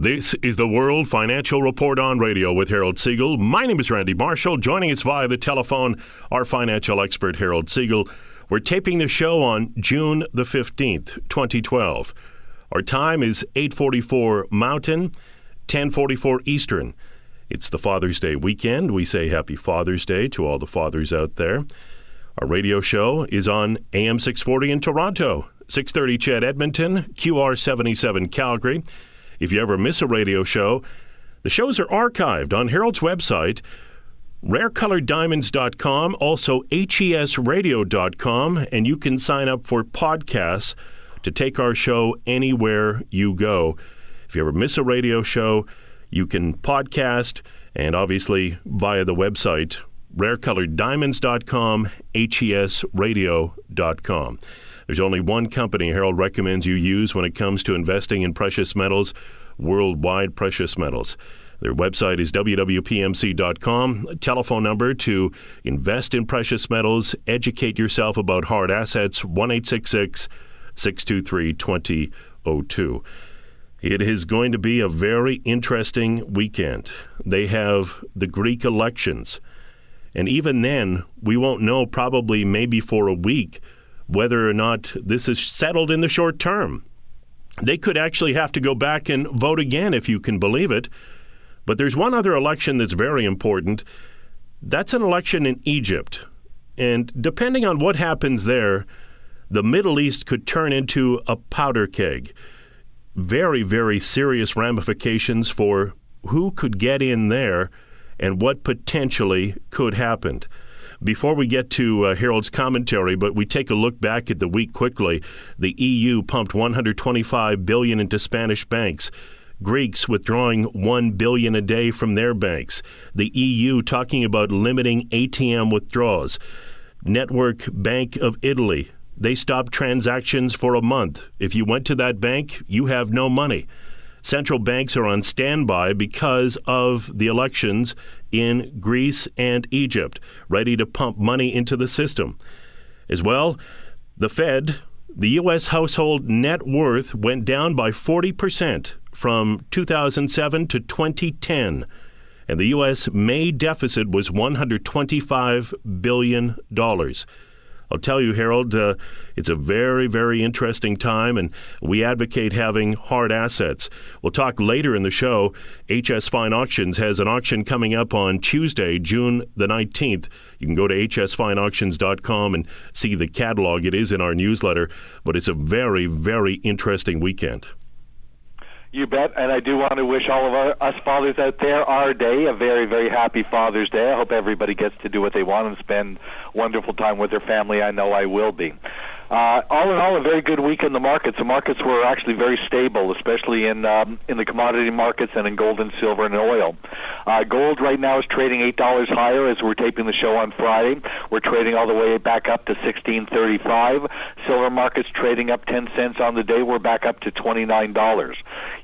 This is the World Financial Report on Radio with Harold Siegel. My name is Randy Marshall. Joining us via the telephone, our financial expert, Harold Siegel. We're taping the show on June the 15th, 2012. Our time is 8:44 Mountain, 10:44 Eastern. It's the Father's Day weekend. We say Happy Father's Day to all the fathers out there. Our radio show is on AM 640 in Toronto, 630 CHED Edmonton, QR 77 Calgary. If you ever miss a radio show, the shows are archived on Harold's website, rarecoloreddiamonds.com, also HESradio.com, and you can sign up for podcasts to take our show anywhere you go. If you ever miss a radio show, you can podcast, and obviously via the website, rarecoloreddiamonds.com, HESradio.com. There's only one company Harold recommends you use when it comes to investing in precious metals, Worldwide Precious Metals. Their website is wwpmc.com. Telephone number to invest in precious metals, educate yourself about hard assets, 1-866-623-2002. It is going to be a very interesting weekend. They have the Greek elections. And even then, we won't know probably maybe for a week whether or not this is settled in the short term. They could actually have to go back and vote again, if you can believe it. But there's one other election that's very important. That's an election in Egypt. And depending on what happens there, the Middle East could turn into a powder keg. Very, very serious ramifications for who could get in there and what potentially could happen. Before we get to Harold's commentary, but we take a look back at the week quickly. The EU pumped $125 billion into Spanish banks. Greeks withdrawing $1 billion a day from their banks. The EU talking about limiting ATM withdrawals. Network Bank of Italy, they stopped transactions for a month. If you went to that bank, you have no money. Central banks are on standby because of the elections in Greece and Egypt, ready to pump money into the system. As well, the Fed, the U.S. household net worth went down by 40% from 2007 to 2010, and the U.S. May deficit was $125 billion. I'll tell you, Harold, it's a very, very interesting time, and we advocate having hard assets. We'll talk later in the show. HS Fine Auctions has an auction coming up on Tuesday, June the 19th. You can go to hsfineauctions.com and see the catalog. It is in our newsletter, but it's a very, very interesting weekend. You bet, and I do want to wish all of us fathers out there our day a very, very happy Father's Day. I hope everybody gets to do what they want and spend wonderful time with their family. I know I will be. All in all, a very good week in the markets. The markets were actually very stable, especially in the commodity markets and in gold and silver and oil. Gold right now is trading $8 higher as we're taping the show on Friday. We're trading all the way back up to $16.35. Silver markets trading up 10 cents on the day. We're back up to $29.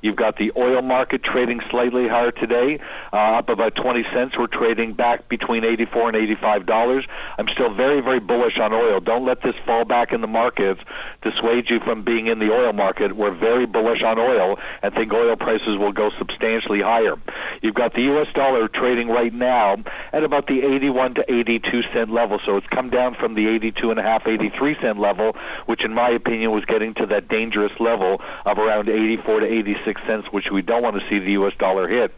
You've got the oil market trading slightly higher today, up about 20 cents. We're trading back between $84 and $85. I'm still very, very bullish on oil. Don't let this fall back in the markets dissuade you from being in the oil market. We're very bullish on oil and think oil prices will go substantially higher. You've got the U.S. dollar trading right now at about the 81 to 82 cent level, so it's come down from the 82.5, 83 cent level, which in my opinion was getting to that dangerous level of around 84 to 86 cents, which we don't want to see the U.S. dollar hit.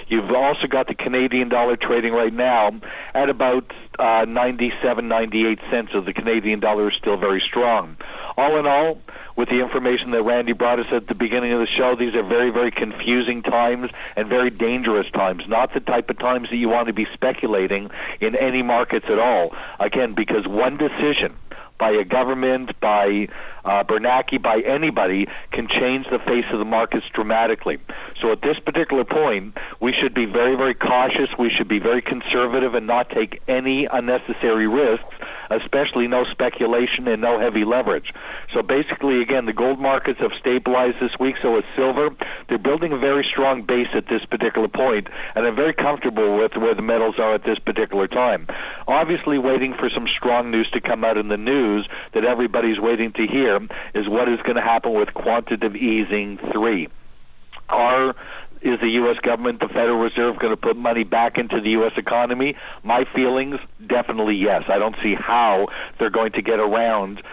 You've also got the Canadian dollar trading right now at about 97, 98 cents, so the Canadian dollar is still very strong. All in all, with the information that Randy brought us at the beginning of the show, these are very, very confusing times and very dangerous times, not the type of times that you want to be speculating in any markets at all. Again, because one decision by a government, by Bernanke, by anybody, can change the face of the markets dramatically. So at this particular point, we should be very, very cautious. We should be very conservative and not take any unnecessary risks, especially no speculation and no heavy leverage. So basically, again, the gold markets have stabilized this week, so is silver. They're building a very strong base at this particular point, and I'm very comfortable with where the metals are at this particular time. Obviously, waiting for some strong news to come out in the news that everybody's waiting to hear is what is going to happen with quantitative easing 3. Is the U.S. government, the Federal Reserve, going to put money back into the U.S. economy? My feelings, definitely yes. I don't see how they're going to get around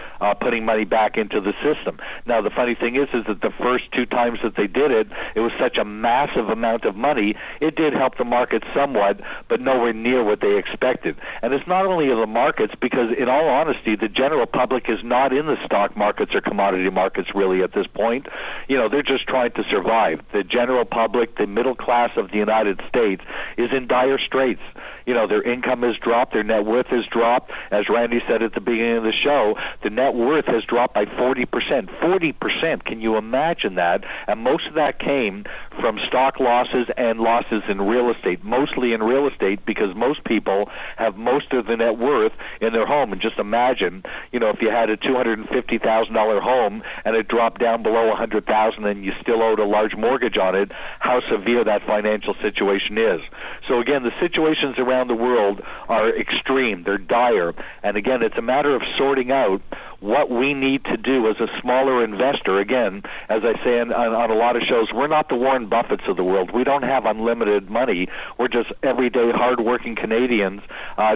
putting money back into the system. Now, the funny thing is that the first two times that they did it, it was such a massive amount of money, it did help the market somewhat, but nowhere near what they expected. And it's not only the markets, because in all honesty, the general public is not in the stock markets or commodity markets really at this point. They're just trying to survive. The general public, the middle class of the United States, is in dire straits. Their income has dropped, their net worth has dropped. As Randy said at the beginning of the show, the net worth has dropped by 40%. 40%, can you imagine that? And most of that came from stock losses and losses in real estate, mostly in real estate, because most people have most of the net worth in their home. And just imagine, if you had a $250,000 home and it dropped down below $100,000 and you still owed a large mortgage on it, how severe that financial situation is. So again, the situations around the world are extreme. They're dire. And again, it's a matter of sorting out what we need to do as a smaller investor. Again, as I say on a lot of shows, we're not the Warren Buffetts of the world. We don't have unlimited money. We're just everyday hard-working Canadians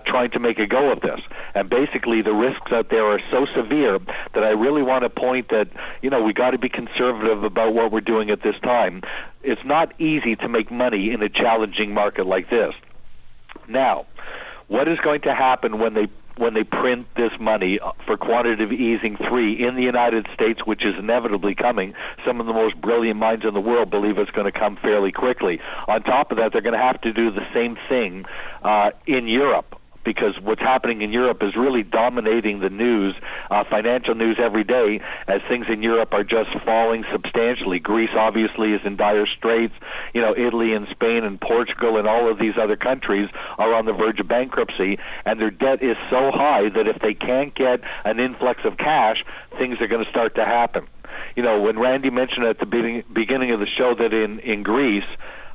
trying to make a go of this. And basically, the risks out there are so severe that I really want to point that, we got to be conservative about what we're doing at this time. It's not easy to make money in a challenging market like this. Now, what is going to happen when they print this money for quantitative easing 3 in the United States, which is inevitably coming? Some of the most brilliant minds in the world believe it's going to come fairly quickly. On top of that, they're going to have to do the same thing in Europe, because what's happening in Europe is really dominating the news, financial news every day, as things in Europe are just falling substantially. Greece obviously is in dire straits. Italy and Spain and Portugal and all of these other countries are on the verge of bankruptcy, and their debt is so high that if they can't get an influx of cash, things are going to start to happen. When Randy mentioned at the beginning of the show that in Greece,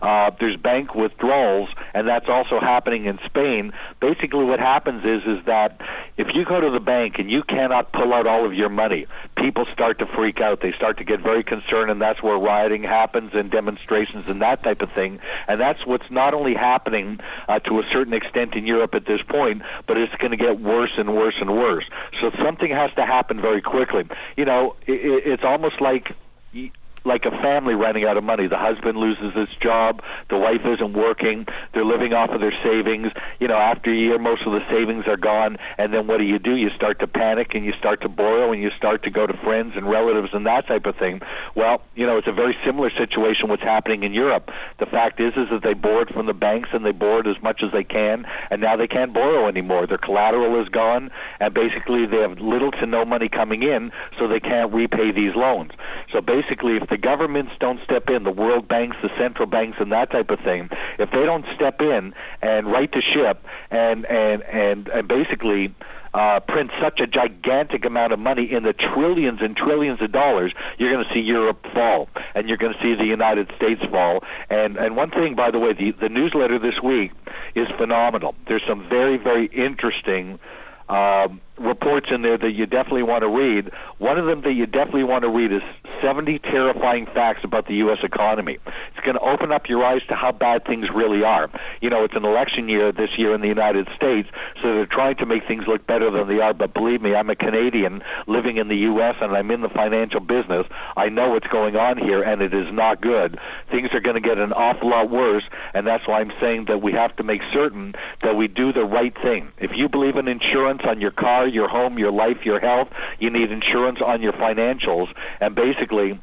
there's bank withdrawals, and that's also happening in Spain. Basically what happens is that if you go to the bank and you cannot pull out all of your money, people start to freak out. They start to get very concerned, and that's where rioting happens and demonstrations and that type of thing. And that's what's not only happening to a certain extent in Europe at this point, but it's going to get worse and worse and worse. So something has to happen very quickly. It's almost like a family running out of money. The husband loses his job, the wife isn't working, they're living off of their savings. After a year, most of the savings are gone, and then what do? You start to panic, and you start to borrow, and you start to go to friends and relatives and that type of thing. Well, it's a very similar situation what's happening in Europe. The fact is that they borrowed from the banks, and they borrowed as much as they can, and now they can't borrow anymore. Their collateral is gone, and basically they have little to no money coming in, so they can't repay these loans. So basically, if the governments don't step in, the world banks, the central banks, and that type of thing, if they don't step in and right the ship and basically print such a gigantic amount of money in the trillions and trillions of dollars, you're going to see Europe fall, and you're going to see the United States fall. And one thing, by the way, the newsletter this week is phenomenal. There's some very, very interesting reports in there that you definitely want to read. One of them that you definitely want to read is 70 terrifying facts about the U.S. economy. It's going to open up your eyes to how bad things really are. It's an election year this year in the United States, so they're trying to make things look better than they are. But believe me, I'm a Canadian living in the U.S., and I'm in the financial business. I know what's going on here, and it is not good. Things are going to get an awful lot worse, and that's why I'm saying that we have to make certain that we do the right thing. If you believe in insurance on your car, your home, your life, your health, you need insurance on your financials, and basically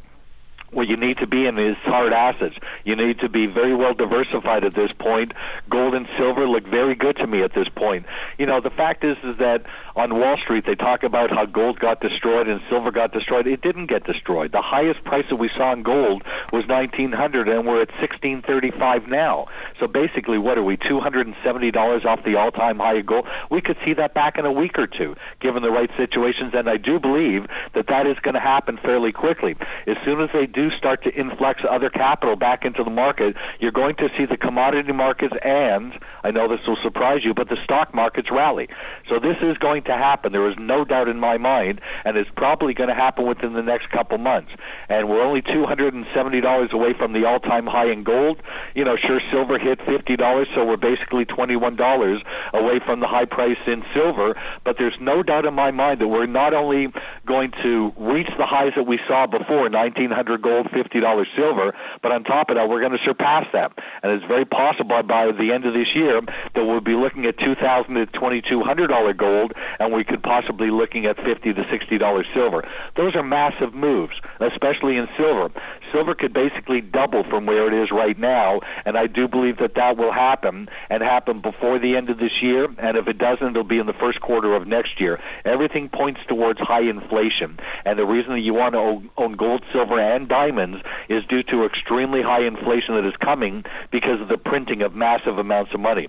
what you need to be in is hard assets. You need to be very well diversified at this point. Gold and silver look very good to me at this point. The fact is that on Wall Street they talk about how gold got destroyed and silver got destroyed. It didn't get destroyed. The highest price that we saw in gold was $1,900, and we're at $1,635 now. So basically, what are we, $270 off the all-time high of gold? We could see that back in a week or two, given the right situations, and I do believe that is going to happen fairly quickly. As soon as they do start to influx other capital back into the market, you're going to see the commodity markets, and I know this will surprise you, but the stock markets rally. So this is going to happen. There is no doubt in my mind, and it's probably going to happen within the next couple months. And we're only $270 $20 away from the all-time high in gold. Sure, silver hit $50, so we're basically $21 away from the high price in silver. But there's no doubt in my mind that we're not only going to reach the highs that we saw before, 1900 gold, $50 silver, but on top of that, we're going to surpass that. And it's very possible by the end of this year that we'll be looking at $2,000 to $2,200 gold, and we could possibly looking at $50 to $60 silver. Those are massive moves, especially in silver. Silver could basically double from where it is right now, and I do believe that that will happen, and happen before the end of this year, and if it doesn't, it'll be in the first quarter of next year. Everything points towards high inflation, and the reason that you want to own gold, silver, and diamonds is due to extremely high inflation that is coming because of the printing of massive amounts of money.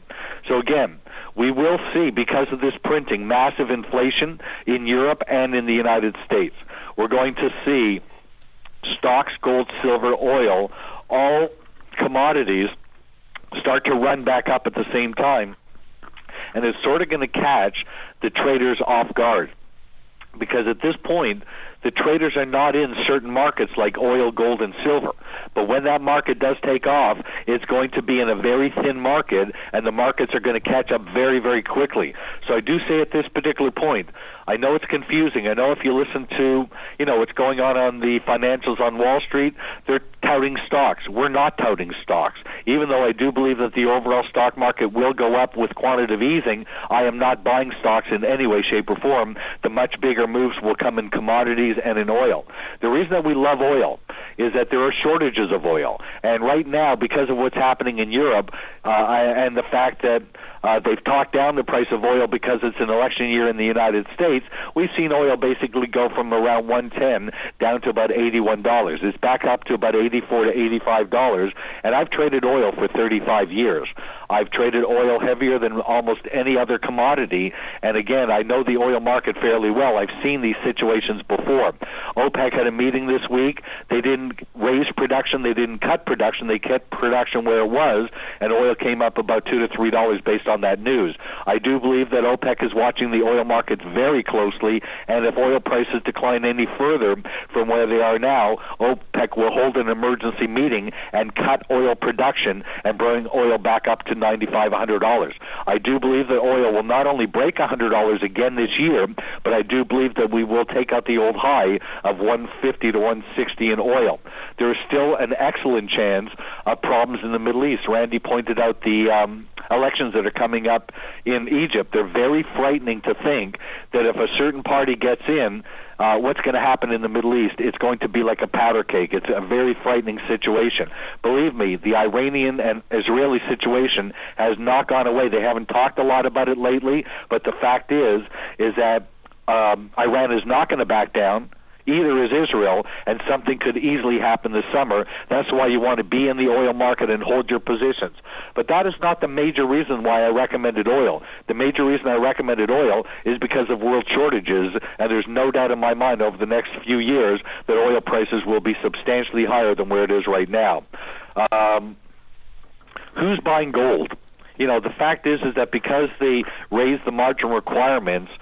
So again, we will see, because of this printing, massive inflation in Europe and in the United States. We're going to see stocks, gold, silver, oil, all commodities start to run back up at the same time. And it's sort of going to catch the traders off guard. Because at this point, the traders are not in certain markets like oil, gold, and silver. But when that market does take off, it's going to be in a very thin market, and the markets are going to catch up very, very quickly. So I do say at this particular point, I know it's confusing. I know if you listen to, what's going on the financials on Wall Street, they're touting stocks. We're not touting stocks. Even though I do believe that the overall stock market will go up with quantitative easing, I am not buying stocks in any way, shape, or form. The much bigger moves will come in commodities and in oil. The reason that we love oil is that there are shortages of oil. And right now, because of what's happening in Europe and the fact that they've talked down the price of oil because it's an election year in the United States, we've seen oil basically go from around $110 down to about $81. It's back up to about $84 to $85, and I've traded oil for 35 years. I've traded oil heavier than almost any other commodity, and again, I know the oil market fairly well. I've seen these situations before. OPEC had a meeting this week. They didn't raise production. They didn't cut production. They kept production where it was, and oil came up about $2 to $3 based on that news. I do believe that OPEC is watching the oil markets very closely, and if oil prices decline any further from where they are now, OPEC will hold an emergency meeting and cut oil production and bring oil back up to $95, $100. I do believe that oil will not only break $100 again this year, but I do believe that we will take out the old high of $150 to $160 in oil. There is still an excellent chance of problems in the Middle East. Randy pointed out the elections that are coming up in Egypt. They're very frightening to think that if a certain party gets in, what's going to happen in the Middle East? It's going to be like a powder cake. It's a very frightening situation. Believe me, the Iranian and Israeli situation has not gone away. They haven't talked a lot about it lately, but the fact is that Iran is not going to back down. Either is Israel, and something could easily happen this summer. That's why you want to be in the oil market and hold your positions. But that is not the major reason why I recommended oil. The major reason I recommended oil is because of world shortages, and there's no doubt in my mind over the next few years that oil prices will be substantially higher than where it is right now. Who's buying gold? The fact is that because they raised the margin requirements,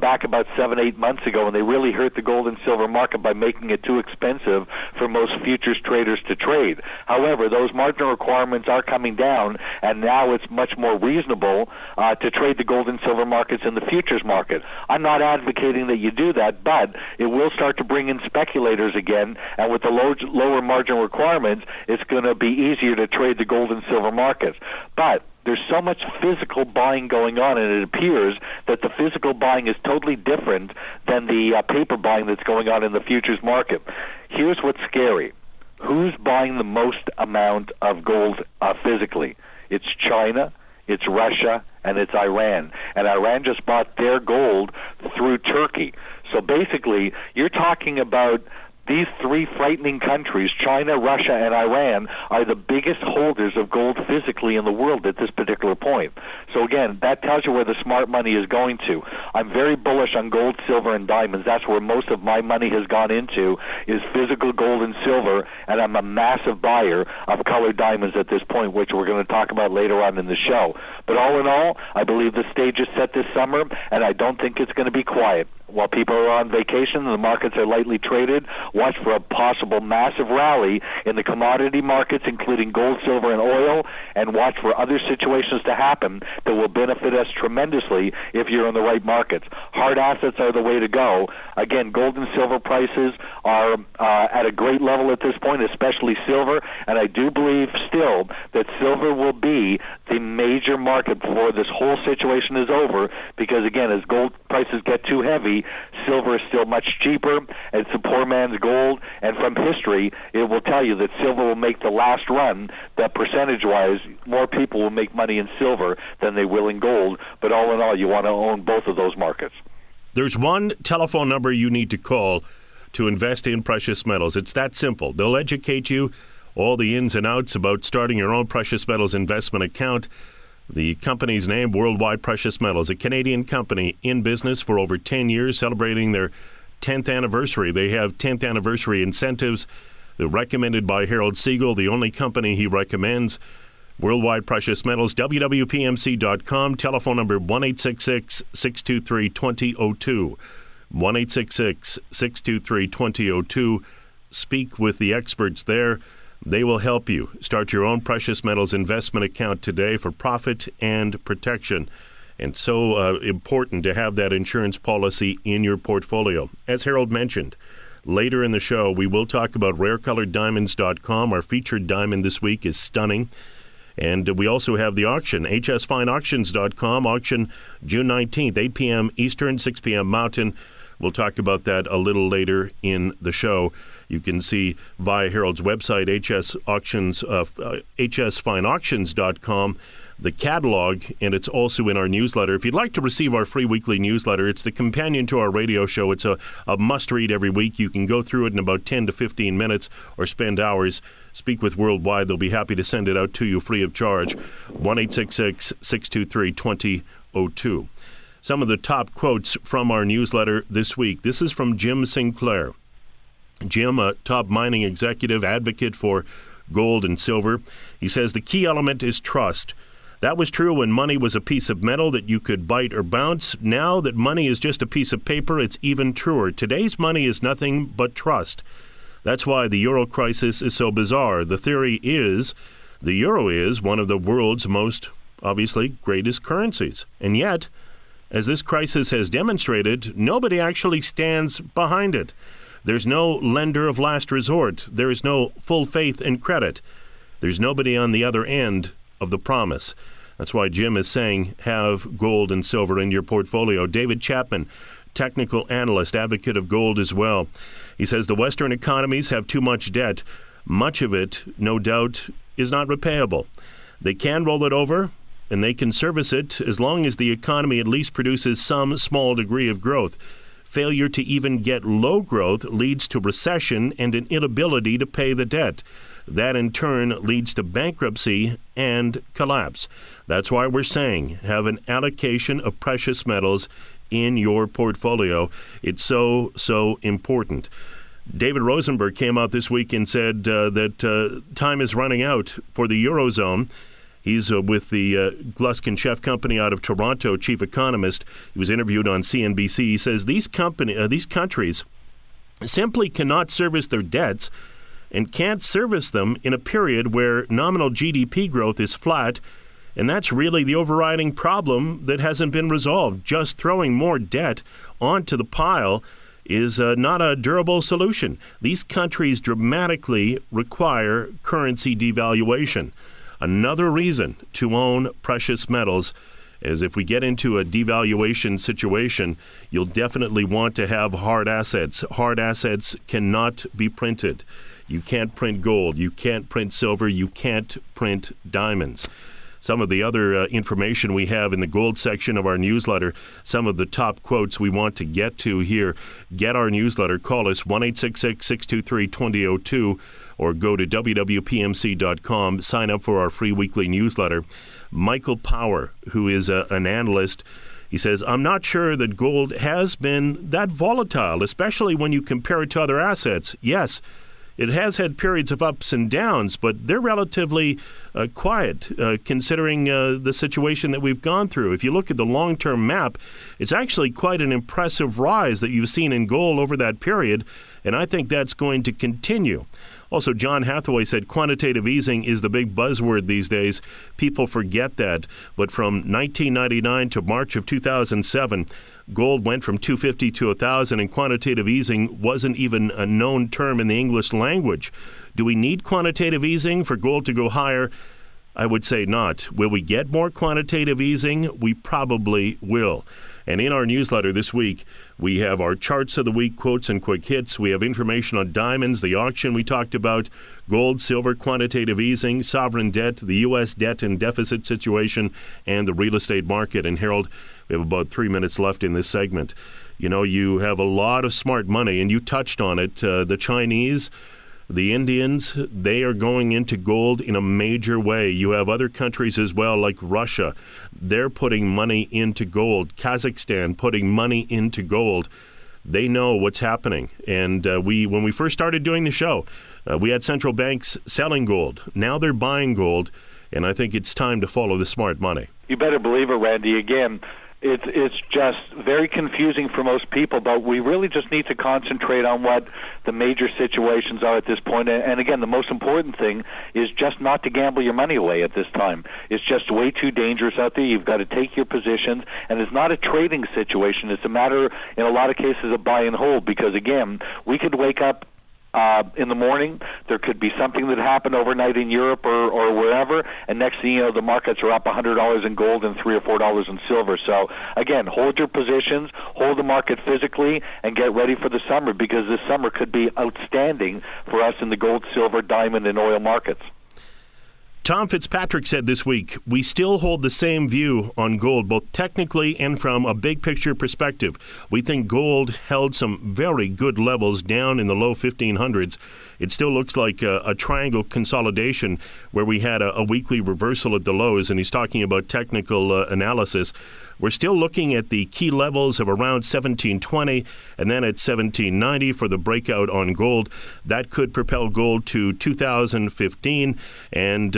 back about 7-8 months ago, and they really hurt the gold and silver market by making it too expensive for most futures traders to trade. However, those margin requirements are coming down, and now it's much more reasonable to trade the gold and silver markets in the futures market. I'm not advocating that you do that, but it will start to bring in speculators again, and with the lower margin requirements, it's going to be easier to trade the gold and silver markets. But there's so much physical buying going on, and it appears that the physical buying is totally different than the paper buying that's going on in the futures market. Here's what's scary. Who's buying the most amount of gold physically? It's China, it's Russia, and it's Iran. And Iran just bought their gold through Turkey. So basically, you're talking about these three frightening countries, China, Russia, and Iran, are the biggest holders of gold physically in the world at this particular point. So again, that tells you where the smart money is going to. I'm very bullish on gold, silver, and diamonds. That's where most of my money has gone into, is physical gold and silver, and I'm a massive buyer of colored diamonds at this point, which we're going to talk about later on in the show. But all in all, I believe the stage is set this summer, and I don't think it's going to be quiet. while people are on vacation and the markets are lightly traded, watch for a possible massive rally in the commodity markets, including gold, silver, and oil, and watch for other situations to happen that will benefit us tremendously if you're in the right markets. Hard assets are the way to go. Again, gold and silver prices are at a great level at this point, especially silver, and I do believe still that silver will be the major market before this whole situation is over, because again, as gold prices get too heavy, silver is still much cheaper. It's a poor man's gold, and from history, it will tell you that silver will make the last run, that percentage-wise, more people will make money in silver than they will in gold, but all in all, you want to own both of those markets. There's one telephone number you need to call to invest in precious metals. It's that simple. They'll educate you all the ins and outs about starting your own precious metals investment account. The company's name, Worldwide Precious Metals, a Canadian company in business for over 10 years, celebrating their 10th anniversary. They have 10th anniversary incentives. They're recommended by Harold Siegel, the only company he recommends. Worldwide Precious Metals, wwpmc.com, telephone number 1-866-623-2002. 1-866-623-2002. Speak with the experts there. They will help you start your own precious metals investment account today for profit and protection. And so important to have that insurance policy in your portfolio. As Harold mentioned, later in the show, we will talk about rarecoloreddiamonds.com. Our featured diamond this week is stunning. And we also have the auction, hsfineauctions.com, auction June 19th, 8 p.m. Eastern, 6 p.m. Mountain. We'll talk about that a little later in the show. You can see via Harold's website, hsfineauctions.com, the catalog, and it's also in our newsletter. If you'd like to receive our free weekly newsletter, it's the companion to our radio show. It's a must-read every week. You can go through it in about 10 to 15 minutes or spend hours. Speak with Worldwide. They'll be happy to send it out to you free of charge. 1-866-623-2002. Some of the top quotes from our newsletter this week. This is from Jim Sinclair. Jim, a top mining executive, advocate for gold and silver. He says the key element is trust. That was true when money was a piece of metal that you could bite or bounce. Now that money is just a piece of paper, it's even truer. Today's money is nothing but trust. That's why the euro crisis is so bizarre. The theory is the euro is one of the world's most, obviously, greatest currencies. And yet, as this crisis has demonstrated, nobody actually stands behind it. There's no lender of last resort. There is no full faith and credit. There's nobody on the other end of the promise. That's why Jim is saying have gold and silver in your portfolio. David Chapman, technical analyst, advocate of gold as well. He says the Western economies have too much debt. Much of it, no doubt, is not repayable. They can roll it over, and they can service it as long as the economy at least produces some small degree of growth. Failure to even get low growth leads to recession and an inability to pay the debt. That in turn leads to bankruptcy and collapse. That's why we're saying have an allocation of precious metals in your portfolio. It's so important. David Rosenberg came out this week and said that time is running out for the Eurozone. He's with the Gluskin Chef Company out of Toronto, chief economist. He was interviewed on CNBC. He says these countries simply cannot service their debts and can't service them in a period where nominal GDP growth is flat, and that's really the overriding problem that hasn't been resolved. Just throwing more debt onto the pile is not a durable solution. These countries dramatically require currency devaluation. Another reason to own precious metals is if we get into a devaluation situation, you'll definitely want to have hard assets. Hard assets cannot be printed. You can't print gold. You can't print silver. You can't print diamonds. Some of the other information we have in the gold section of our newsletter, some of the top quotes we want to get to here. Get our newsletter. Call us 1-866-623-2002 or go to wwpmc.com. Sign up for our free weekly newsletter. Michael Power, who is an analyst, he says, I'm not sure that gold has been that volatile, especially when you compare it to other assets. Yes, It has had periods of ups and downs, but they're relatively quiet considering the situation that we've gone through. If you look at the long-term map, it's actually quite an impressive rise that you've seen in gold over that period, and I think that's going to continue. Also, John Hathaway said quantitative easing is the big buzzword these days. People forget that. But from 1999 to March of 2007, gold went from $250 to $1,000, and quantitative easing wasn't even a known term in the English language. Do we need quantitative easing for gold to go higher? I would say not. Will we get more quantitative easing? We probably will. And in our newsletter this week, we have our charts of the week, quotes and quick hits. We have information on diamonds, the auction we talked about, gold, silver, quantitative easing, sovereign debt, the U.S. debt and deficit situation, and the real estate market. And Harold, we have about 3 minutes left in this segment. You know, you have a lot of smart money, and you touched on it. The Chinese, the Indians, they are going into gold in a major way. You have other countries as well, like Russia. They're putting money into gold. Kazakhstan putting money into gold. They know what's happening. And when we first started doing the show, we had central banks selling gold. Now they're buying gold, and I think it's time to follow the smart money. You better believe it, Randy. Again, it's just very confusing for most people, but we really just need to concentrate on what the major situations are at this point. And again, the most important thing is just not to gamble your money away at this time. It's just way too dangerous out there. You've got to take your positions, and it's not a trading situation. It's a matter, in a lot of cases, of buy and hold, because again, we could wake up in the morning, there could be something that happened overnight in Europe or wherever, and next thing you know, the markets are up $100 in gold and $3 or $4 in silver. So again, hold your positions, hold the market physically, and get ready for the summer, because this summer could be outstanding for us in the gold, silver, diamond, and oil markets. Tom Fitzpatrick said this week, we still hold the same view on gold, both technically and from a big picture perspective. We think gold held some very good levels down in the low 1500s. It still looks like a triangle consolidation where we had a weekly reversal at the lows, and he's talking about technical analysis. We're still looking at the key levels of around 1720 and then at 1790 for the breakout on gold. That could propel gold to 2015, and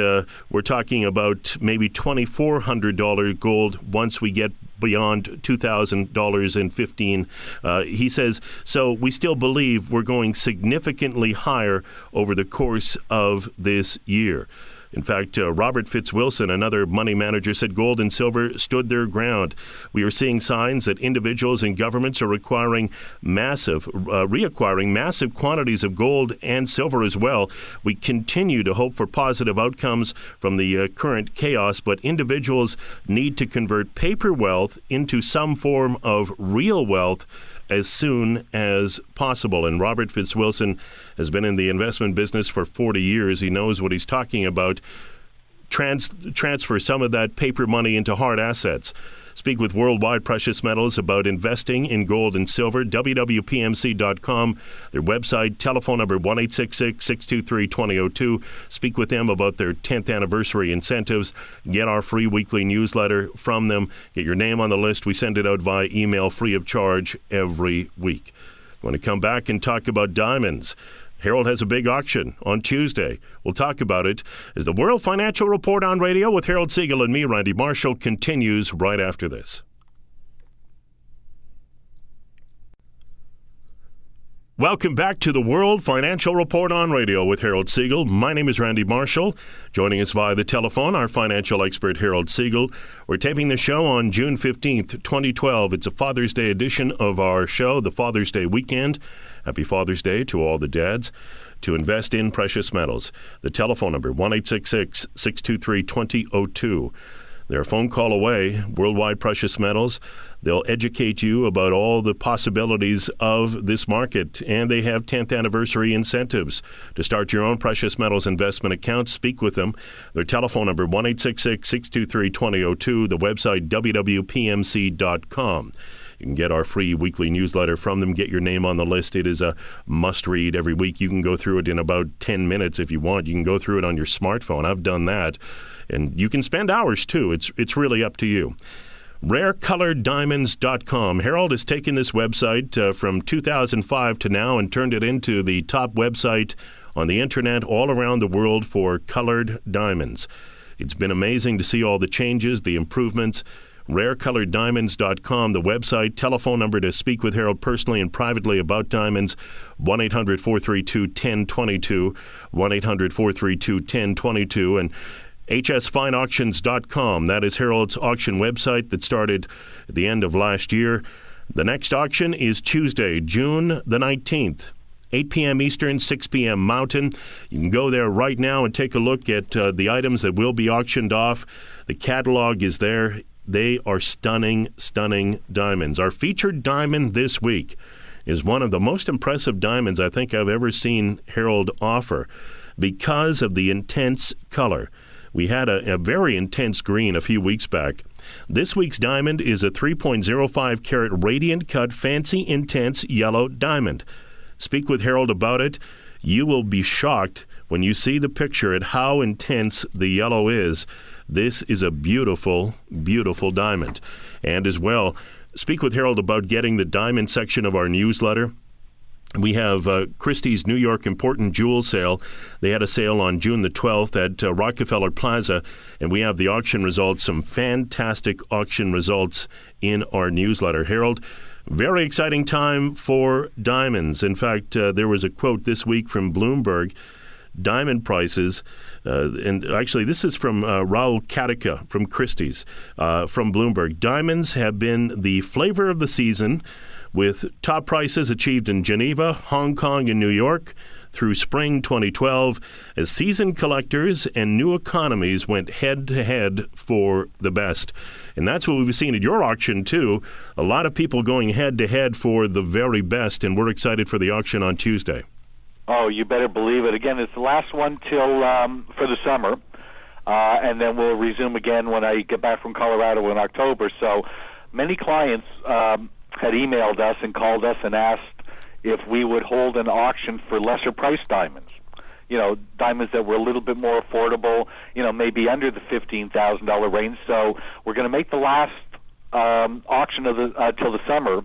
we're talking about maybe $2,400 gold once we get beyond $2,000 he says, so we still believe we're going significantly higher over the course of this year. In fact, Robert Fitzwilson, another money manager, said gold and silver stood their ground. We are seeing signs that individuals and governments are reacquiring massive quantities of gold and silver as well. We continue to hope for positive outcomes from the current chaos, but individuals need to convert paper wealth into some form of real wealth as soon as possible. And Robert Fitzwilson has been in the investment business for 40 years. He knows what he's talking about. Transfer some of that paper money into hard assets. Speak with Worldwide Precious Metals about investing in gold and silver, wwpmc.com, their website, telephone number 1-866-623-2002. Speak with them about their 10th anniversary incentives. Get our free weekly newsletter from them. Get your name on the list. We send it out via email free of charge every week. Going to come back and talk about diamonds. Harold has a big auction on Tuesday. We'll talk about it as the World Financial Report on Radio with Harold Siegel and me, Randy Marshall, continues right after this. Welcome back to the World Financial Report on Radio with Harold Siegel. My name is Randy Marshall. Joining us via the telephone, our financial expert, Harold Siegel. We're taping the show on June 15th, 2012. It's a Father's Day edition of our show, the Father's Day weekend. Happy Father's Day to all the dads. To invest in precious metals, the telephone number, 1-866-623-2002. They're a phone call away, Worldwide Precious Metals. They'll educate you about all the possibilities of this market, and they have 10th anniversary incentives. To start your own precious metals investment account, speak with them. Their telephone number, 1-866-623-2002, the website, wwpmc.com. You can get our free weekly newsletter from them. Get your name on the list. It is a must-read every week. You can go through it in about 10 minutes if you want. You can go through it on your smartphone. I've done that. And you can spend hours, too. It's really up to you. RareColoredDiamonds.com. Harold has taken this website from 2005 to now and turned it into the top website on the internet all around the world for colored diamonds. It's been amazing to see all the changes, the improvements. RareColoredDiamonds.com, the website. Telephone number to speak with Harold personally and privately about diamonds, 1-800-432-1022, 1-800-432-1022, and hsfineauctions.com. That is Harold's auction website that started at the end of last year. The next auction is Tuesday, June the 19th. 8 p.m. Eastern, 6 p.m. Mountain. You can go there right now and take a look at the items that will be auctioned off. The catalog is there. They are stunning, stunning diamonds. Our featured diamond this week is one of the most impressive diamonds I think I've ever seen Harold offer because of the intense color. We had a very intense green a few weeks back. This week's diamond is a 3.05 carat radiant cut fancy intense yellow diamond. Speak with Harold about it. You will be shocked when you see the picture at how intense the yellow is. This is a beautiful, beautiful diamond. And as well, speak with Harold about getting the diamond section of our newsletter. We have Christie's New York Important Jewel Sale. They had a sale on June the 12th at Rockefeller Plaza, and we have the auction results, some fantastic auction results in our newsletter. Harold, very exciting time for diamonds. In fact, there was a quote this week from Bloomberg. Diamond prices, and actually this is from Raul Katika from Christie's, from Bloomberg. Diamonds have been the flavor of the season, with top prices achieved in Geneva, Hong Kong, and New York through spring 2012 as seasoned collectors and new economies went head-to-head for the best. And that's what we've seen at your auction, too. A lot of people going head-to-head for the very best, and we're excited for the auction on Tuesday. Oh, you better believe it. Again, it's the last one till for the summer, and then we'll resume again when I get back from Colorado in October. So many clients had emailed us and called us and asked if we would hold an auction for lesser priced diamonds. You know, diamonds that were a little bit more affordable, you know, maybe under the $15,000 range. So we're going to make the last auction of the till the summer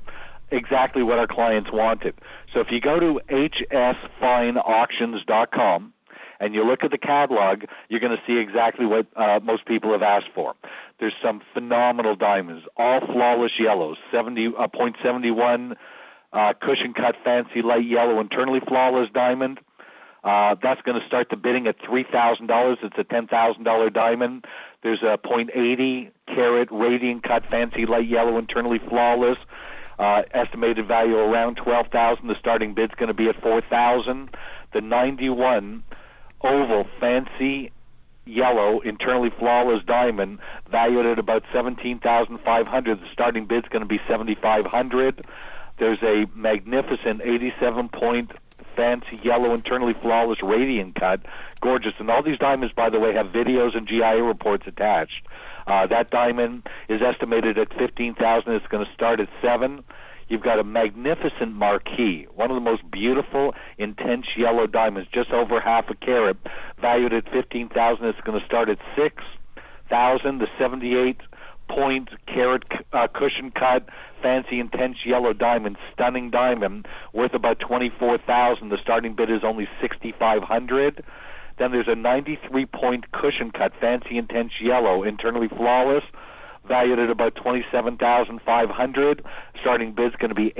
exactly what our clients wanted. So if you go to hsfineauctions.com and you look at the catalog, you're going to see exactly what most people have asked for. There's some phenomenal diamonds, all flawless yellows, 0.71 cushion cut fancy light yellow internally flawless diamond. That's going to start the bidding at $3,000. It's a $10,000 diamond. There's a 0.80 carat radiant cut fancy light yellow internally flawless. Estimated value around $12,000. The starting bid's going to be at $4,000. The 91 oval fancy yellow internally flawless diamond valued at about $17,500. The starting bid's going to be $7,500. There's a magnificent 87-point fancy yellow internally flawless radiant cut, gorgeous. And all these diamonds, by the way, have videos and GIA reports attached. That diamond is estimated at $15,000. It's going to start at $7,000. You've got a magnificent marquee, one of the most beautiful, intense yellow diamonds, just over half a carat, valued at $15,000. It's going to start at $6,000. The 78-point carat cushion cut, fancy, intense yellow diamond, stunning diamond, worth about $24,000. The starting bid is only $6,500. Then there's a 93-point cushion cut, fancy, intense yellow, internally flawless, valued at about $27,500. Starting bid's going to be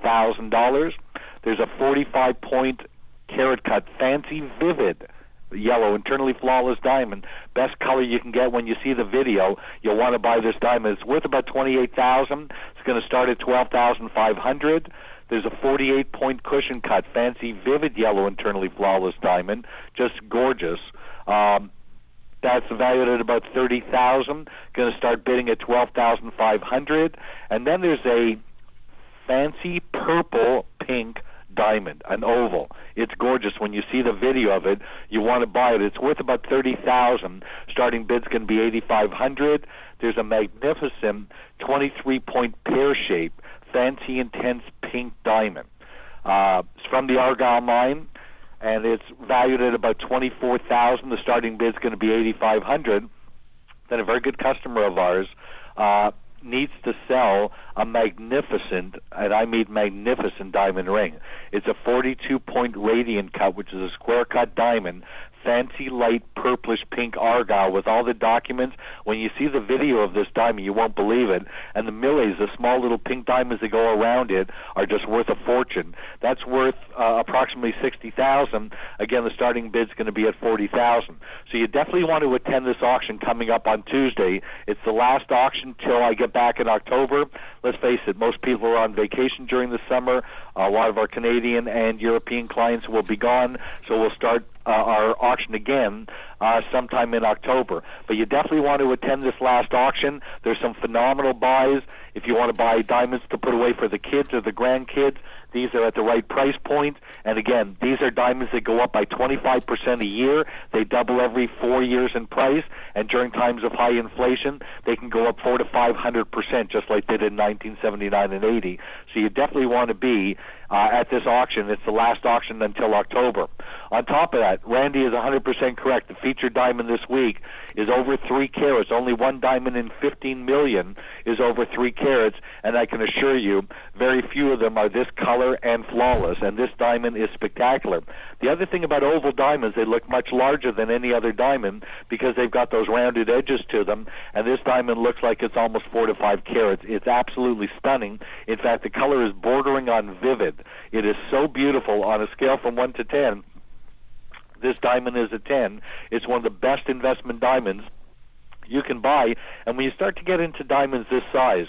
$8,000. There's a 45-point carat cut, fancy, vivid yellow, internally flawless diamond. Best color you can get. When you see the video, you'll want to buy this diamond. It's worth about $28,000. It's going to start at $12,500. There's a 48-point cushion cut, fancy, vivid yellow, internally flawless diamond, just gorgeous. That's valued at about $30,000. Going to start bidding at $12,500. And then there's a fancy purple pink diamond, an oval. It's gorgeous. When you see the video of it, you want to buy it. It's worth about $30,000. Starting bid's going to be $8,500. There's a magnificent 23-point pear shape, fancy, intense pink diamond. It's from the Argyle mine, and it's valued at about $24,000. The starting bid's going to be $8,500. Then a very good customer of ours needs to sell a magnificent, and I mean magnificent, diamond ring. It's a 42-point radiant cut, which is a square-cut diamond, fancy light purplish pink argyle with all the documents. When you see the video of this diamond, you won't believe it. And the millets, the small little pink diamonds that go around it, are just worth a fortune. That's worth approximately $60,000. Again, the starting bid's going to be at $40,000. So you definitely want to attend this auction coming up on Tuesday. It's the last auction till I get back in October. Let's face it, most people are on vacation during the summer. A lot of our Canadian and European clients will be gone, so we'll start our auction again sometime in October. But you definitely want to attend this last auction. There's some phenomenal buys. If you want to buy diamonds to put away for the kids or the grandkids, these are at the right price point. And again, these are diamonds that go up by 25% a year. They double every 4 years in price. And during times of high inflation, they can go up 400 to 500%, just like they did in 1979 and 80. So you definitely want to be at this auction. It's the last auction until October. On top of that, Randy is 100% correct. The featured diamond this week is over 3 carats. Only one diamond in 15 million is over 3 carats, and I can assure you, very few of them are this color and flawless, and this diamond is spectacular. The other thing about oval diamonds, they look much larger than any other diamond because they've got those rounded edges to them, and this diamond looks like it's almost 4 to 5 carats. It's absolutely stunning. In fact, the color is bordering on vivid. It is so beautiful on a scale from 1 to 10. This diamond is a 10. It's one of the best investment diamonds you can buy. And when you start to get into diamonds this size,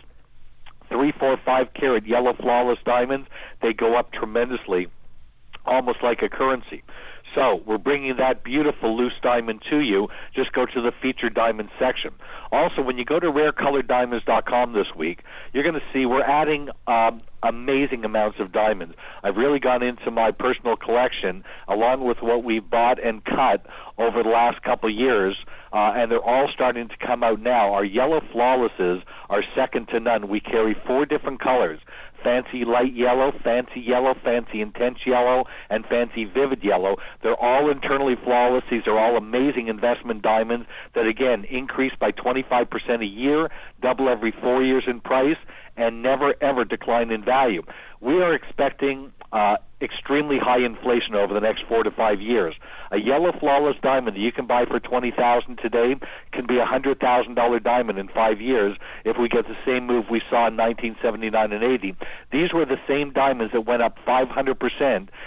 3, 4, 5 carat yellow flawless diamonds, they go up tremendously, almost like a currency. So we're bringing that beautiful loose diamond to you. Just go to the featured diamond section. Also, when you go to rarecolorediamonds.com this week, you're going to see we're adding amazing amounts of diamonds. I've really gone into my personal collection, along with what we've bought and cut over the last couple of years, and they're all starting to come out now. Our yellow flawlesses are second to none. We carry 4 different colors: fancy light yellow, fancy intense yellow, and fancy vivid yellow. They're all internally flawless. These are all amazing investment diamonds that, again, increase by 25% a year, double every 4 years in price, and never, ever decline in value. We are expecting extremely high inflation over the next 4 to 5 years. A yellow flawless diamond that you can buy for $20,000 today can be a $100,000 diamond in 5 years if we get the same move we saw in 1979 and 80. These were the same diamonds that went up 500%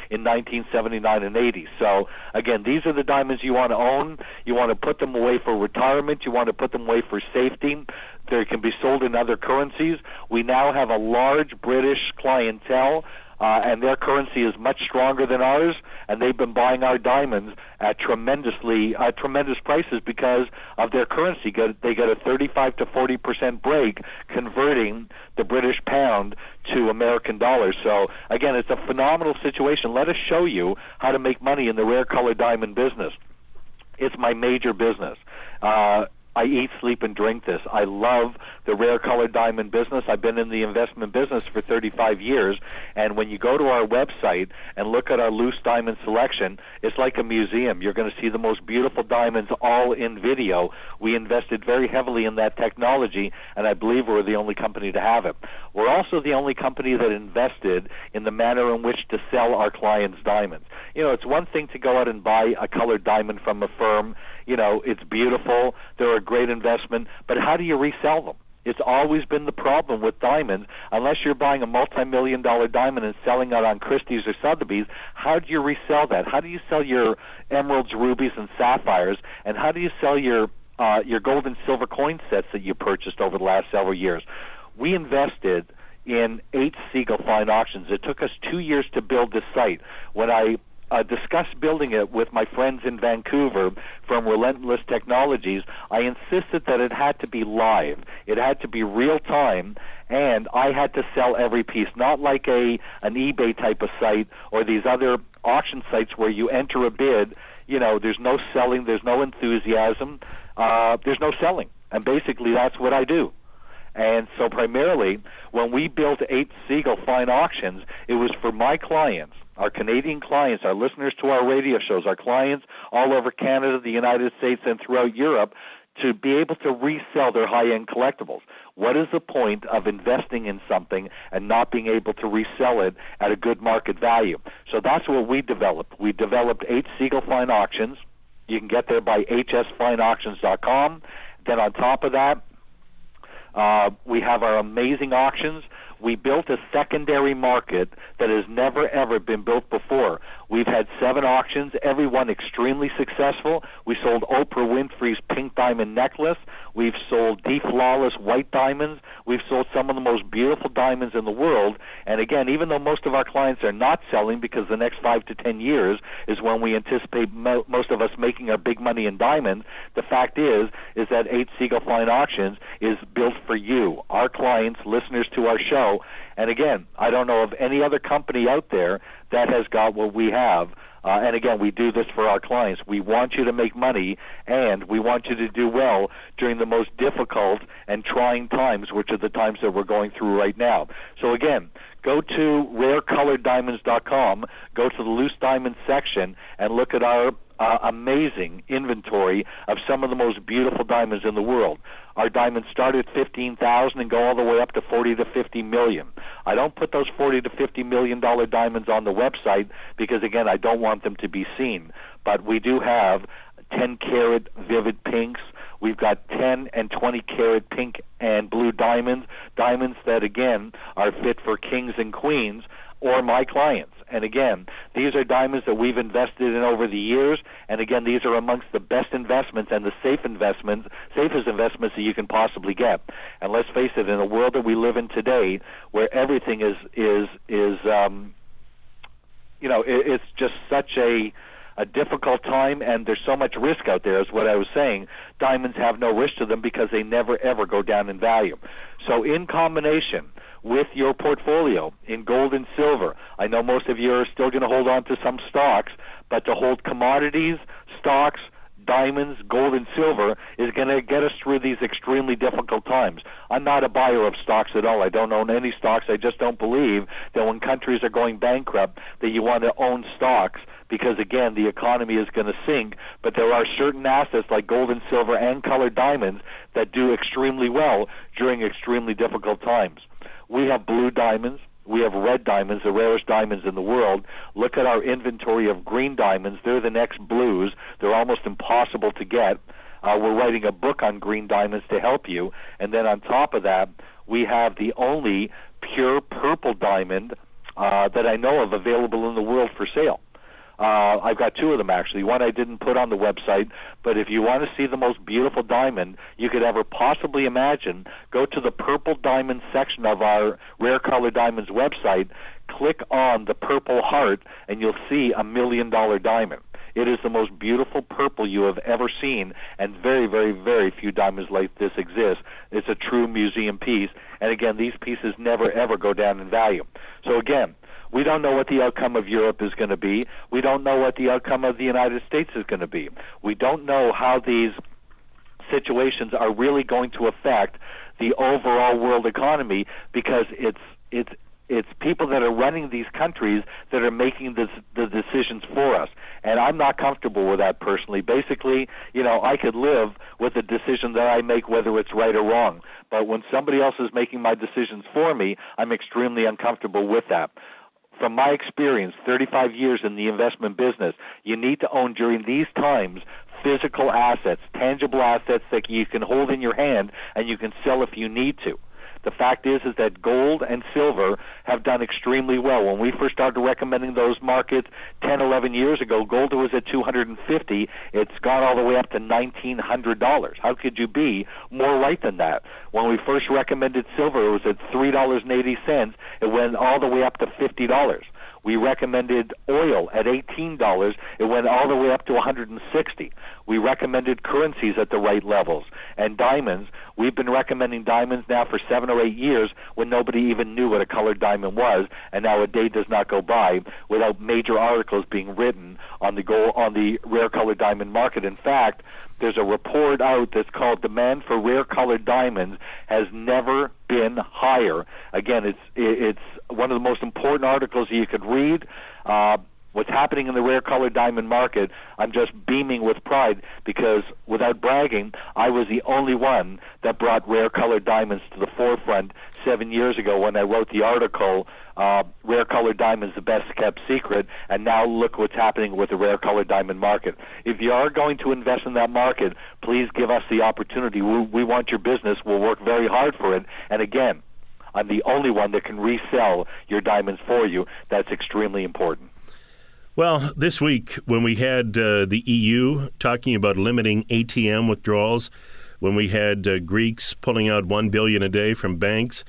in 1979 and 80. So, again, these are the diamonds you want to own. You want to put them away for retirement. You want to put them away for safety. They can be sold in other currencies. We now have a large British clientele, and their currency is much stronger than ours, and they've been buying our diamonds at tremendous prices because of their currency. They get a 35 to 40% break converting the British pound to American dollars. So, again, it's a phenomenal situation. Let us show you how to make money in the rare color diamond business. It's my major business. I eat, sleep, and drink this. I love the rare colored diamond business. I've been in the investment business for 35 years, and when you go to our website and look at our loose diamond selection, it's like a museum. You're going to see the most beautiful diamonds all in video. We invested very heavily in that technology, and I believe we're the only company to have it. We're also the only company that invested in the manner in which to sell our clients' diamonds. You know, it's one thing to go out and buy a colored diamond from a firm. You know, it's beautiful. They're a great investment. But how do you resell them? It's always been the problem with diamonds. Unless you're buying a multi-million-dollar diamond and selling it on Christie's or Sotheby's, how do you resell that? How do you sell your emeralds, rubies, and sapphires? And how do you sell your gold and silver coin sets that you purchased over the last several years? We invested in 8 Siegel Fine Auctions. It took us 2 years to build this site. When I discussed building it with my friends in Vancouver from Relentless Technologies, I insisted that it had to be live. It had to be real time, and I had to sell every piece, not like an eBay type of site or these other auction sites where you enter a bid. You know, there's no selling, there's no enthusiasm, there's no selling. And basically that's what I do. And so primarily, when we built 8 Siegel Fine Auctions, it was for my clients, our Canadian clients, our listeners to our radio shows, our clients all over Canada, the United States, and throughout Europe, to be able to resell their high-end collectibles. What is the point of investing in something and not being able to resell it at a good market value? So that's what we developed. We developed H. Siegel Fine Auctions. You can get there by hsfineauctions.com. Then on top of that, we have our amazing auctions. We built a secondary market that has never, ever been built before. We've had 7 auctions, every one extremely successful. We sold Oprah Winfrey's pink diamond necklace. We've sold the flawless white diamonds. We've sold some of the most beautiful diamonds in the world. And again, even though most of our clients are not selling, because the next 5 to 10 years is when we anticipate most of us making our big money in diamonds, the fact is that H. Siegel Fine Auctions is built for you, our clients, listeners to our show. And again, I don't know of any other company out there that has got what we have. And again, we do this for our clients. We want you to make money, and we want you to do well during the most difficult and trying times, which are the times that we're going through right now. So again, go to rarecoloreddiamonds.com, go to the loose diamond section, and look at our amazing inventory of some of the most beautiful diamonds in the world. Our diamonds start at $15,000 and go all the way up to $40 to $50 million. I don't put those $40 to $50 million diamonds on the website because, again, I don't want them to be seen. But we do have 10-carat vivid pinks. We've got 10 and 20-carat pink and blue diamonds, diamonds that, again, are fit for kings and queens or my clients. And again, these are diamonds that we've invested in over the years. And again, these are amongst the best investments and the safest investments that you can possibly get. And let's face it, in a world that we live in today, where everything is it's just such a difficult time, and there's so much risk out there, is what I was saying. Diamonds have no risk to them because they never, ever go down in value. So in combination with your portfolio in gold and silver, I know most of you are still going to hold on to some stocks, but to hold commodities, stocks, diamonds, gold, and silver is going to get us through these extremely difficult times. I'm not a buyer of stocks at all. I don't own any stocks. I just don't believe that when countries are going bankrupt that you want to own stocks because, again, the economy is going to sink. But there are certain assets like gold and silver and colored diamonds that do extremely well during extremely difficult times. We have blue diamonds. We have red diamonds, the rarest diamonds in the world. Look at our inventory of green diamonds. They're the next blues. They're almost impossible to get. We're writing a book on green diamonds to help you. And then on top of that, we have the only pure purple diamond that I know of available in the world for sale. I've got 2 of them, actually. One I didn't put on the website, but if you want to see the most beautiful diamond you could ever possibly imagine, go to the purple diamond section of our Rare Color Diamonds website, click on the purple heart, and you'll see a $1 million diamond. It is the most beautiful purple you have ever seen, and very, very, very few diamonds like this exist. It's a true museum piece, and again, these pieces never, ever go down in value. So again, we don't know what the outcome of Europe is going to be. We don't know what the outcome of the United States is going to be. We don't know how these situations are really going to affect the overall world economy because it's people that are running these countries that are making the decisions for us. And I'm not comfortable with that personally. Basically, I could live with the decision that I make, whether it's right or wrong. But when somebody else is making my decisions for me, I'm extremely uncomfortable with that. From my experience, 35 years in the investment business, you need to own during these times physical assets, tangible assets that you can hold in your hand and you can sell if you need to. The fact is that gold and silver have done extremely well. When we first started recommending those markets 10, 11 years ago, gold was at $250. It's gone all the way up to $1,900. How could you be more right than that? When we first recommended silver, it was at $3.80. It went all the way up to $50. We recommended oil at $18. It went all the way up to $160. We recommended currencies at the right levels. And diamonds, we've been recommending diamonds now for 7 or 8 years when nobody even knew what a colored diamond was, and now a day does not go by without major articles being written on the rare colored diamond market. In fact, there's a report out that's called Demand for Rare Colored Diamonds has never been higher. Again, it's one of the most important articles you could read. what's happening in the rare colored diamond market, I'm just beaming with pride because, without bragging, I was the only one that brought rare colored diamonds to the forefront 7 years ago when I wrote the article, Rare Colored Diamonds, the Best Kept Secret, and now look what's happening with the rare colored diamond market. If you are going to invest in that market, please give us the opportunity. We want your business. We'll work very hard for it. And again, I'm the only one that can resell your diamonds for you. That's extremely important. Well, this week when we had the EU talking about limiting ATM withdrawals, when we had Greeks pulling out $1 billion a day from banks,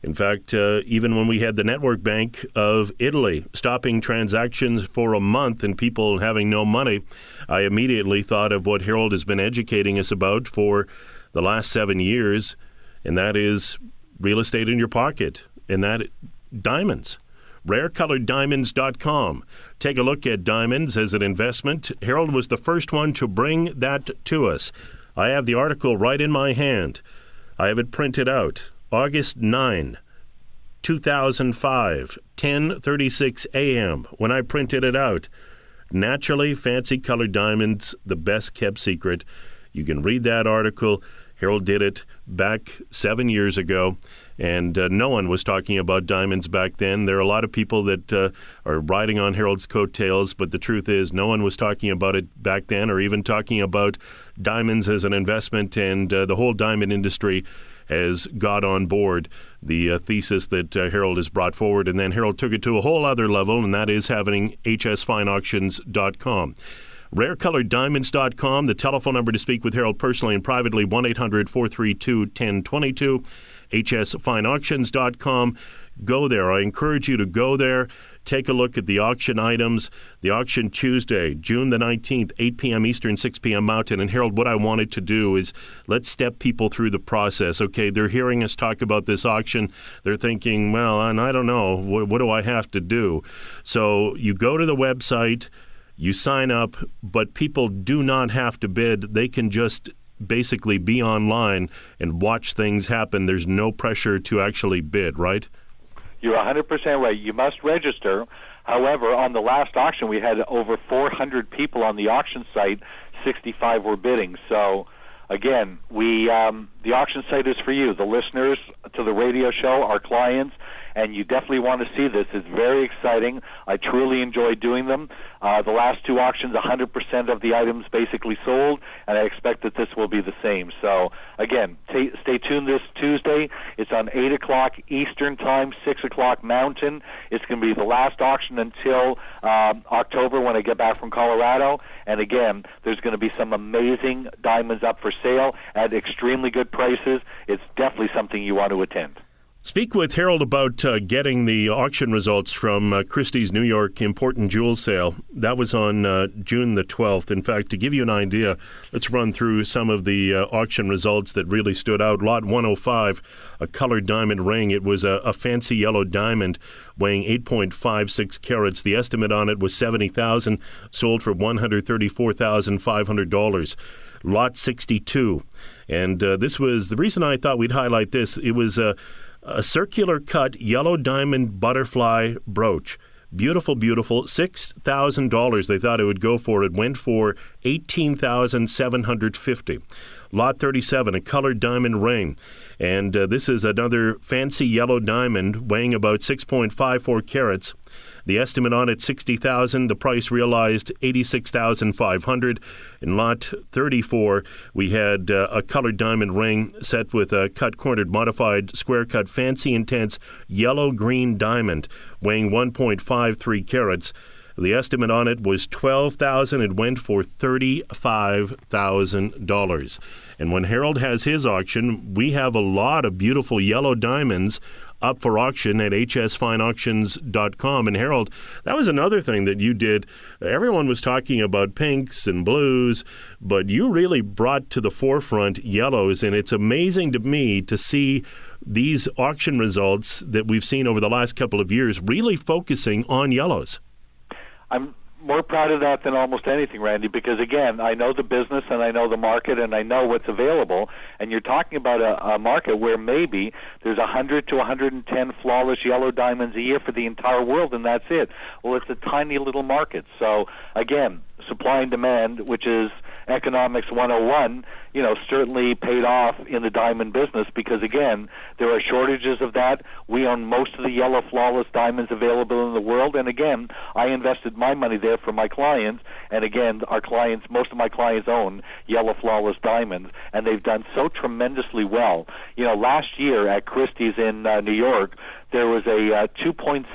in fact, even when we had the Network Bank of Italy stopping transactions for a month and people having no money, I immediately thought of what Harold has been educating us about for the last 7 years, and that is real estate in your pocket, and that diamonds. RareColoredDiamonds.com. Take a look at diamonds as an investment. Harold was the first one to bring that to us. I have the article right in my hand. I have it printed out. August 9, 2005, 10:36 a.m. when I printed it out. Naturally fancy colored diamonds, the best kept secret. You can read that article. Harold did it back 7 years ago, and no one was talking about diamonds back then. There are a lot of people that are riding on Harold's coattails, but the truth is no one was talking about it back then or even talking about diamonds as an investment, and the whole diamond industry has got on board the thesis that Harold has brought forward, and then Harold took it to a whole other level, and that is having hsfineauctions.com. RareColoredDiamonds.com, the telephone number to speak with Harold personally and privately, 1-800-432-1022. hsfineauctions.com. Go there. I encourage you to go there. Take a look at the auction items. The auction Tuesday, June the 19th, 8 p.m. Eastern, 6 p.m. Mountain. And Harold, what I wanted to do is let's step people through the process. Okay, they're hearing us talk about this auction. They're thinking, well, I don't know. What do I have to do? So you go to the website, you sign up, but people do not have to bid. They can just basically be online and watch things happen. There's no pressure to actually bid, right? You're 100% right. You must register. However, on the last auction, we had over 400 people on the auction site. 65 were bidding. So, again, the auction site is for you, the listeners to the radio show, our clients, and you definitely want to see this. It's very exciting. I truly enjoy doing them. The last two auctions, 100% of the items basically sold, and I expect that this will be the same. So, again, stay tuned this Tuesday. It's on 8 o'clock Eastern Time, 6 o'clock Mountain. It's going to be the last auction until October when I get back from Colorado. And, again, there's going to be some amazing diamonds up for sale at extremely good prices. It's definitely something you want to attend. Speak with Harold about getting the auction results from Christie's New York Important Jewel Sale. That was on June the 12th. In fact, to give you an idea, let's run through some of the auction results that really stood out. Lot 105, a colored diamond ring. It was a fancy yellow diamond weighing 8.56 carats. The estimate on it was $70,000, sold for $134,500. Lot 62. And this was the reason I thought we'd highlight this. It was a circular cut yellow diamond butterfly brooch. Beautiful, beautiful. $6,000 they thought it would go for. It went for $18,750. Lot 37, a colored diamond ring. And this is another fancy yellow diamond weighing about 6.54 carats. The estimate on it, $60,000. The price realized, $86,500. In Lot 34, we had a colored diamond ring set with a cut-cornered modified square-cut fancy intense yellow-green diamond weighing 1.53 carats. The estimate on it was $12,000. It went for $35,000. And when Harold has his auction, we have a lot of beautiful yellow diamonds up for auction at hsfineauctions.com. And Harold, that was another thing that you did. Everyone was talking about pinks and blues, but you really brought to the forefront yellows. And it's amazing to me to see these auction results that we've seen over the last couple of years really focusing on yellows. I'm more proud of that than almost anything, Randy, because, again, I know the business and I know the market and I know what's available. And you're talking about a market where maybe there's 100 to 110 flawless yellow diamonds a year for the entire world, and that's it. Well, it's a tiny little market. So, again, supply and demand, which is economics 101, certainly paid off in the diamond business because, again, there are shortages of that. We own most of the yellow flawless diamonds available in the world, and, again, I invested my money there for my clients, and, again, most of my clients own yellow flawless diamonds, and they've done so tremendously well. Last year at Christie's in New York, there was a 2.6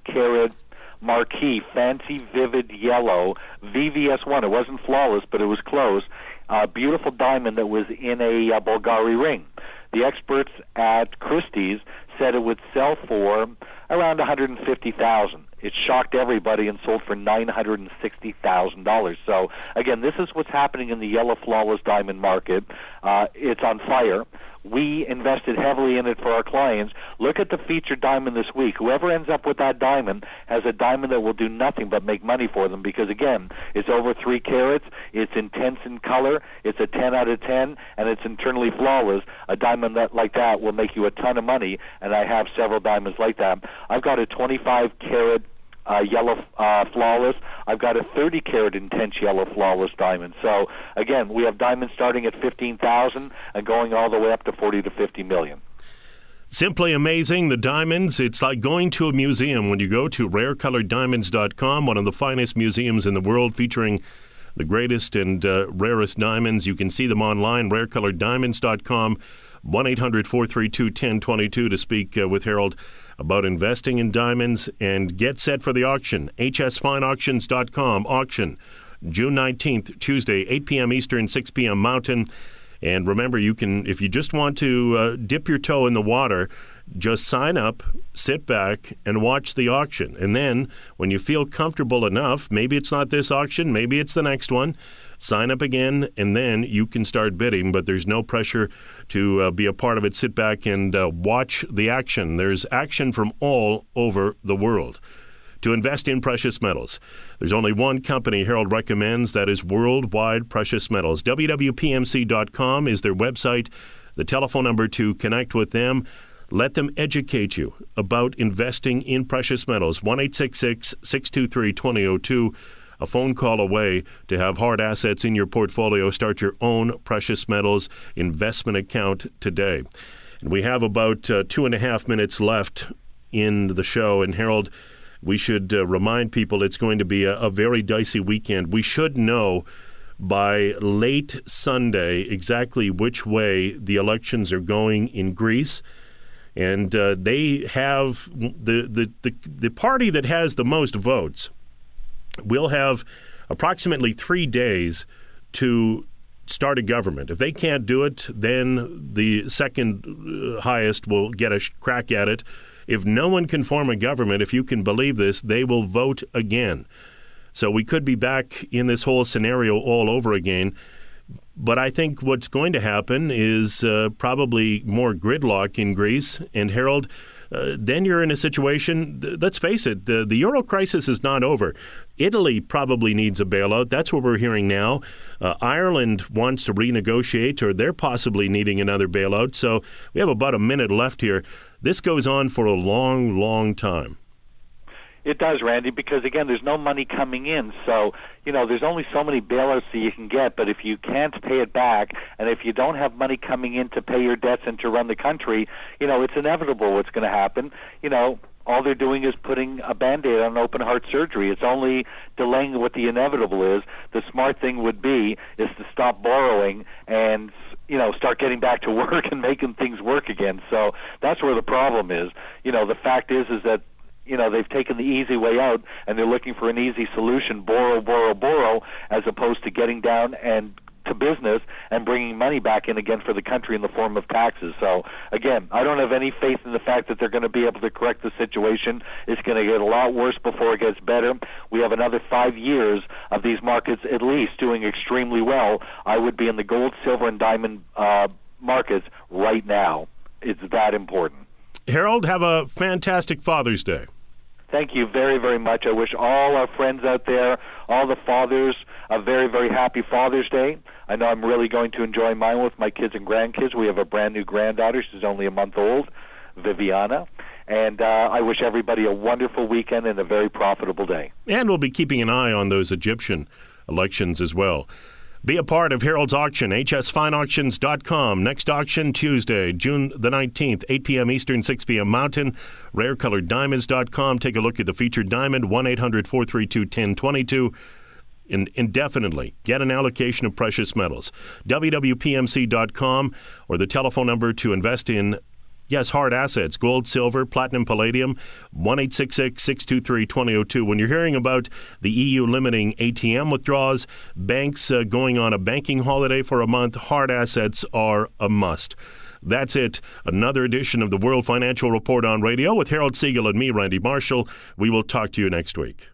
carat marquee, fancy, vivid yellow VVS1. It wasn't flawless, but it was close. Beautiful diamond that was in a Bulgari ring. The experts at Christie's said it would sell for around $150,000. It shocked everybody and sold for $960,000. So, again, this is what's happening in the yellow flawless diamond market. It's on fire. We invested heavily in it for our clients. Look at the featured diamond this week. Whoever ends up with that diamond has a diamond that will do nothing but make money for them because, again, it's over 3 carats, it's intense in color, it's a 10 out of 10, and it's internally flawless. A diamond like that will make you a ton of money, and I have several diamonds like that. I've got a 25-carat yellow flawless. I've got a 30-carat intense yellow flawless diamond. So, again, we have diamonds starting at $15,000 and going all the way up to $40 to $50 million. Simply amazing, the diamonds. It's like going to a museum when you go to rarecoloreddiamonds.com, one of the finest museums in the world featuring the greatest and rarest diamonds. You can see them online, rarecoloreddiamonds.com, 1-800-432-1022 to speak with Harold about investing in diamonds, and get set for the auction. hsfineauctions.com auction, June 19th, Tuesday, 8 p.m. Eastern, 6 p.m. Mountain. And remember, you can, if you just want to dip your toe in the water, just sign up, sit back, and watch the auction. And then, when you feel comfortable enough, maybe it's not this auction, maybe it's the next one, sign up again, and then you can start bidding. But there's no pressure to be a part of it. Sit back and watch the action. There's action from all over the world. To invest in precious metals, there's only one company Harold recommends, that is Worldwide Precious Metals. WWPMC.com is their website. The telephone number to connect with them. Let them educate you about investing in precious metals. 1-866-623-2002. A phone call away to have hard assets in your portfolio. Start your own precious metals investment account today. And we have about 2.5 minutes left in the show. And Harold, we should remind people it's going to be a very dicey weekend. We should know by late Sunday exactly which way the elections are going in Greece. And they have the party that has the most votes will have approximately 3 days to start a government. If they can't do it, then the second highest will get a crack at it. If no one can form a government, if you can believe this, they will vote again. So we could be back in this whole scenario all over again. But I think what's going to happen is probably more gridlock in Greece. And Harold, then you're in a situation, let's face it, the euro crisis is not over. Italy probably needs a bailout. That's what we're hearing now. Ireland wants to renegotiate, or they're possibly needing another bailout. So we have about a minute left here. This goes on for a long, long time. It does, Randy, because, again, there's no money coming in. So, there's only so many bailouts that you can get. But if you can't pay it back, and if you don't have money coming in to pay your debts and to run the country, it's inevitable what's going to happen. All they're doing is putting a Band-Aid on open heart surgery. It's only delaying what the inevitable is. The smart thing would be is to stop borrowing and start getting back to work and making things work again. So that's where the problem is. The fact is that they've taken the easy way out, and they're looking for an easy solution, borrow, as opposed to getting down and to business and bringing money back in again for the country in the form of taxes. So, again, I don't have any faith in the fact that they're going to be able to correct the situation. It's going to get a lot worse before it gets better. We have another 5 years of these markets at least doing extremely well. I would be in the gold, silver, and diamond markets right now. It's that important. Harold, have a fantastic Father's Day. Thank you very, very much. I wish all our friends out there, all the fathers, a very, very happy Father's Day. I know I'm really going to enjoy mine with my kids and grandkids. We have a brand new granddaughter. She's only a month old, Viviana. And I wish everybody a wonderful weekend and a very profitable day. And we'll be keeping an eye on those Egyptian elections as well. Be a part of Harold's auction, hsfineauctions.com. Next auction, Tuesday, June the 19th, 8 p.m. Eastern, 6 p.m. Mountain. Rarecoloreddiamonds.com. Take a look at the featured diamond, 1-800-432-1022. Indefinitely. Get an allocation of precious metals. wwpmc.com or the telephone number to invest in hard assets, gold, silver, platinum, palladium, 1-866-623-2002. When you're hearing about the EU limiting ATM withdrawals, banks going on a banking holiday for a month, hard assets are a must. That's it. Another edition of the World Financial Report on radio with Harold Siegel and me, Randy Marshall. We will talk to you next week.